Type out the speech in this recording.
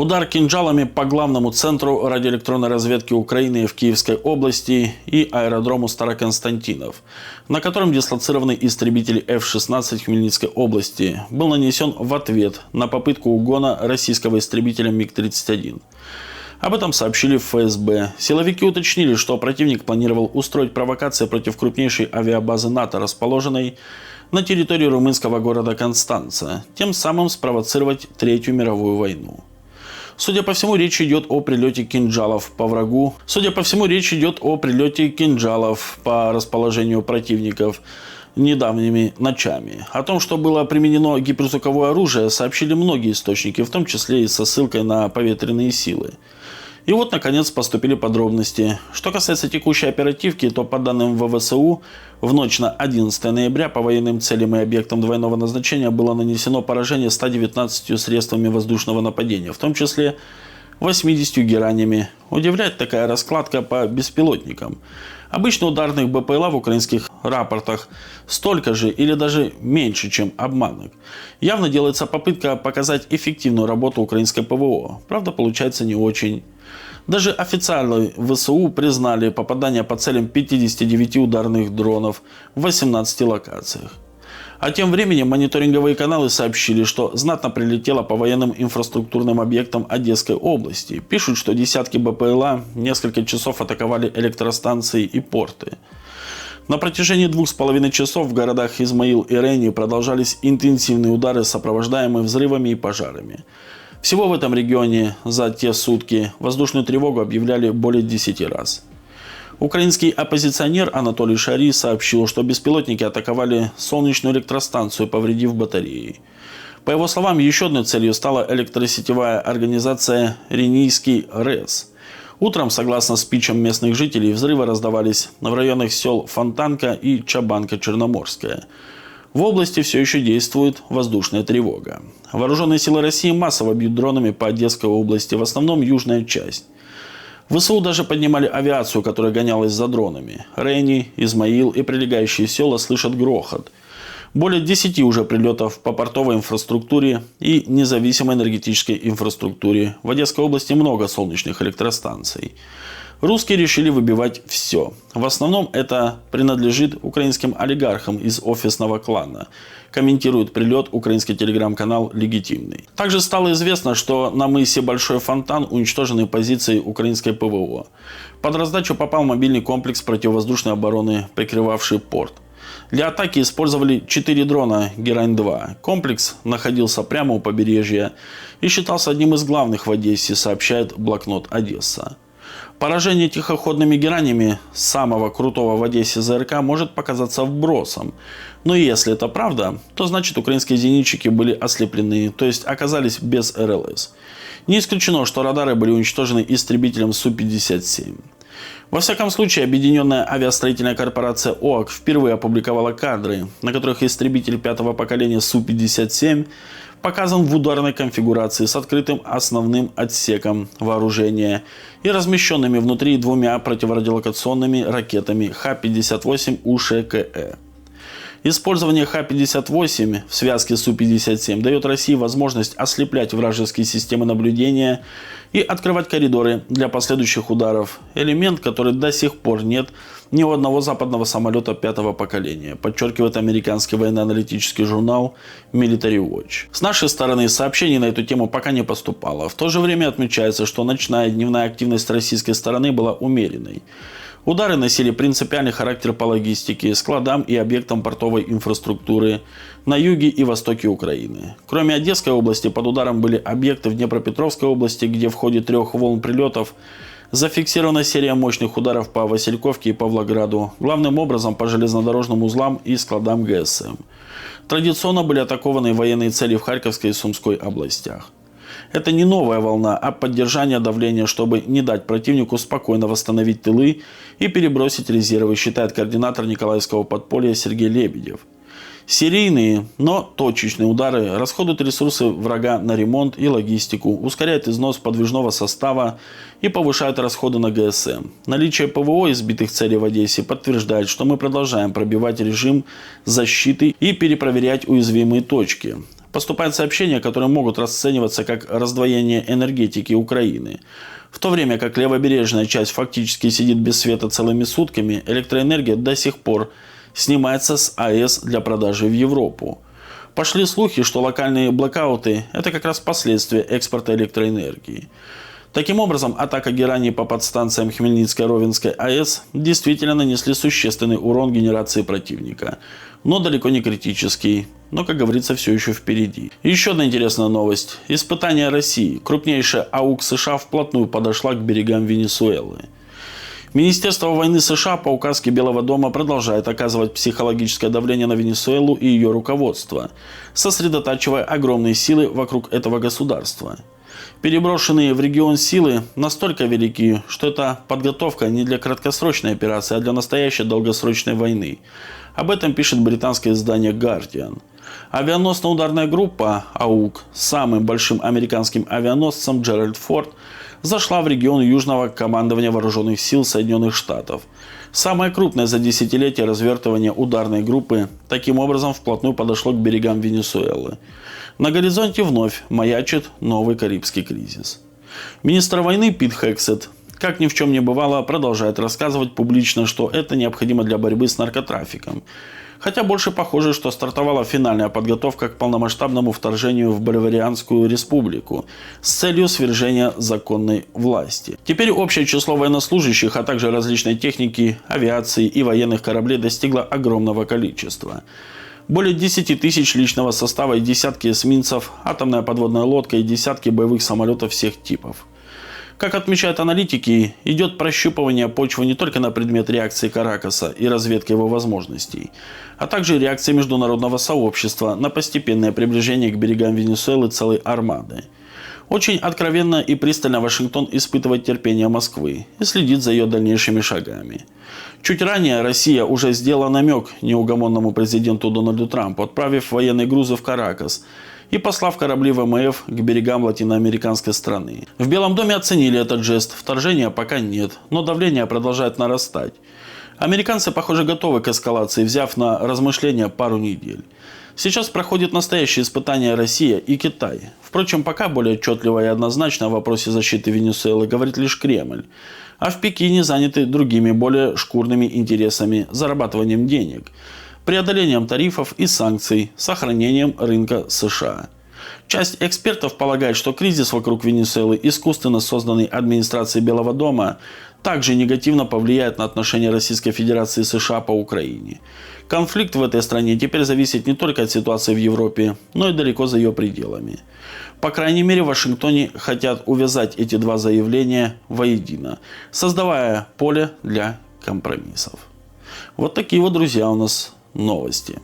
Удар кинжалами по главному центру радиоэлектронной разведки Украины в Киевской области и аэродрому Староконстантинов, на котором дислоцированы истребители F-16 в Хмельницкой области, был нанесен в ответ на попытку угона российского истребителя МиГ-31. Об этом сообщили в ФСБ. Силовики уточнили, что противник планировал устроить провокации против крупнейшей авиабазы НАТО, расположенной на территории румынского города Констанца, тем самым спровоцировать Третью мировую войну. Судя по всему, речь идет о прилете кинжалов по врагу. Судя по всему, речь идет о прилете кинжалов по расположению противников недавними ночами. О том, что было применено гиперзвуковое оружие, сообщили многие источники, в том числе и со ссылкой на поветренные силы. И вот, наконец, поступили подробности. Что касается текущей оперативки, то по данным ВВСУ, в ночь на 11 ноября по военным целям и объектам двойного назначения было нанесено поражение 119 средствами воздушного нападения, в том числе 80 геранями. Удивляет такая раскладка по беспилотникам. Обычно ударных БПЛА в украинских рапортах столько же или даже меньше, чем обманок. Явно делается попытка показать эффективную работу украинской ПВО. Правда, получается не очень. Даже официально ВСУ признали попадание по целям 59 ударных дронов в 18 локациях. А тем временем мониторинговые каналы сообщили, что знатно прилетело по военным инфраструктурным объектам Одесской области. Пишут, что десятки БПЛА несколько часов атаковали электростанции и порты. На протяжении 2,5 часов в городах Измаил и Рени продолжались интенсивные удары, сопровождаемые взрывами и пожарами. Всего в этом регионе за те сутки воздушную тревогу объявляли более 10 раз. Украинский оппозиционер Анатолий Шарий сообщил, что беспилотники атаковали солнечную электростанцию, повредив батареи. По его словам, еще одной целью стала электросетевая организация Ренийский РЭС. Утром, согласно спичам местных жителей, взрывы раздавались в районах сел Фонтанка и Чабанка-Черноморская. В области все еще действует воздушная тревога. Вооруженные силы России массово бьют дронами по Одесской области, в основном южная часть. ВСУ даже поднимали авиацию, которая гонялась за дронами. Рени, Измаил и прилегающие села слышат грохот. Более 10 уже прилетов по портовой инфраструктуре и независимой энергетической инфраструктуре. В Одесской области много солнечных электростанций. Русские решили выбивать все. В основном это принадлежит украинским олигархам из офисного клана. Комментирует прилет украинский телеграм-канал «Легитимный». Также стало известно, что на мысе Большой Фонтан уничтожены позиции украинской ПВО. Под раздачу попал мобильный комплекс противовоздушной обороны, прикрывавший порт. Для атаки использовали 4 дрона «Герань-2». Комплекс находился прямо у побережья и считался одним из главных в Одессе, сообщает блокнот «Одесса». Поражение тихоходными геранями самого крутого в Одессе ЗРК может показаться вбросом. Но если это правда, то значит украинские зенитчики были ослеплены, то есть оказались без РЛС. Не исключено, что радары были уничтожены истребителем Су-57. Во всяком случае, объединенная авиастроительная корпорация ОАК впервые опубликовала кадры, на которых истребитель 5-го поколения Су-57 показан в ударной конфигурации с открытым основным отсеком вооружения и размещенными внутри 2 противорадиолокационными ракетами Х-58 УШКЭ. Использование Х-58 в связке с Су-57 дает России возможность ослеплять вражеские системы наблюдения и открывать коридоры для последующих ударов. Элемент, который до сих пор нет ни у одного западного самолета 5-го поколения, подчеркивает американский военно-аналитический журнал Military Watch. С нашей стороны сообщений на эту тему пока не поступало. В то же время отмечается, что ночная и дневная активность российской стороны была умеренной. Удары носили принципиальный характер по логистике, складам и объектам портовой инфраструктуры на юге и востоке Украины. Кроме Одесской области, под ударом были объекты в Днепропетровской области, где в ходе 3 волн прилетов зафиксирована серия мощных ударов по Васильковке и Павлограду, главным образом по железнодорожным узлам и складам ГСМ. Традиционно были атакованы военные цели в Харьковской и Сумской областях. Это не новая волна, а поддержание давления, чтобы не дать противнику спокойно восстановить тылы и перебросить резервы, считает координатор Николаевского подполья Сергей Лебедев. Серийные, но точечные удары расходуют ресурсы врага на ремонт и логистику, ускоряют износ подвижного состава и повышают расходы на ГСМ. Наличие ПВО избитых целей в Одессе подтверждает, что мы продолжаем пробивать режим защиты и перепроверять уязвимые точки. Поступают сообщения, которые могут расцениваться как раздвоение энергетики Украины. В то время как левобережная часть фактически сидит без света целыми сутками, электроэнергия до сих пор снимается с АЭС для продажи в Европу. Пошли слухи, что локальные блэкауты – это как раз последствия экспорта электроэнергии. Таким образом, атака Герании по подстанциям Хмельницкой-Ровенской АЭС действительно нанесли существенный урон генерации противника. Но далеко не критический. Но, как говорится, все еще впереди. Еще одна интересная новость. Испытание России. Крупнейшая АУК США вплотную подошла к берегам Венесуэлы. Министерство войны США по указке Белого дома продолжает оказывать психологическое давление на Венесуэлу и ее руководство, сосредотачивая огромные силы вокруг этого государства. Переброшенные в регион силы настолько велики, что это подготовка не для краткосрочной операции, а для настоящей долгосрочной войны. Об этом пишет британское издание Guardian. Авианосно-ударная группа АУК с самым большим американским авианосцем Джеральд Форд зашла в регион Южного командования Вооруженных сил Соединенных Штатов. Самое крупное за десятилетие развертывание ударной группы таким образом вплотную подошло к берегам Венесуэлы. На горизонте вновь маячит новый Карибский кризис. Министр войны Пит Хексет, как ни в чем не бывало, продолжает рассказывать публично, что это необходимо для борьбы с наркотрафиком. Хотя больше похоже, что стартовала финальная подготовка к полномасштабному вторжению в Боливарианскую республику с целью свержения законной власти. Теперь общее число военнослужащих, а также различной техники, авиации и военных кораблей достигло огромного количества. Более 10 тысяч личного состава и десятки эсминцев, атомная подводная лодка и десятки боевых самолетов всех типов. Как отмечают аналитики, идет прощупывание почвы не только на предмет реакции Каракаса и разведки его возможностей, а также реакции международного сообщества на постепенное приближение к берегам Венесуэлы целой армады. Очень откровенно и пристально Вашингтон испытывает терпение Москвы и следит за ее дальнейшими шагами. Чуть ранее Россия уже сделала намек неугомонному президенту Дональду Трампу, отправив военные грузы в Каракас и послав корабли ВМФ к берегам латиноамериканской страны. В Белом доме оценили этот жест. Вторжения пока нет, но давление продолжает нарастать. Американцы, похоже, готовы к эскалации, взяв на размышления пару недель. Сейчас проходит настоящее испытание Россия и Китай. Впрочем, пока более отчетливо и однозначно о вопросе защиты Венесуэлы говорит лишь Кремль. А в Пекине заняты другими, более шкурными интересами, зарабатыванием денег, преодолением тарифов и санкций, сохранением рынка США. Часть экспертов полагает, что кризис вокруг Венесуэлы, искусственно созданный администрацией Белого дома, также негативно повлияет на отношения Российской Федерации и США по Украине. Конфликт в этой стране теперь зависит не только от ситуации в Европе, но и далеко за ее пределами. По крайней мере, в Вашингтоне хотят увязать эти два заявления воедино, создавая поле для компромиссов. Вот такие вот, друзья, у нас новости.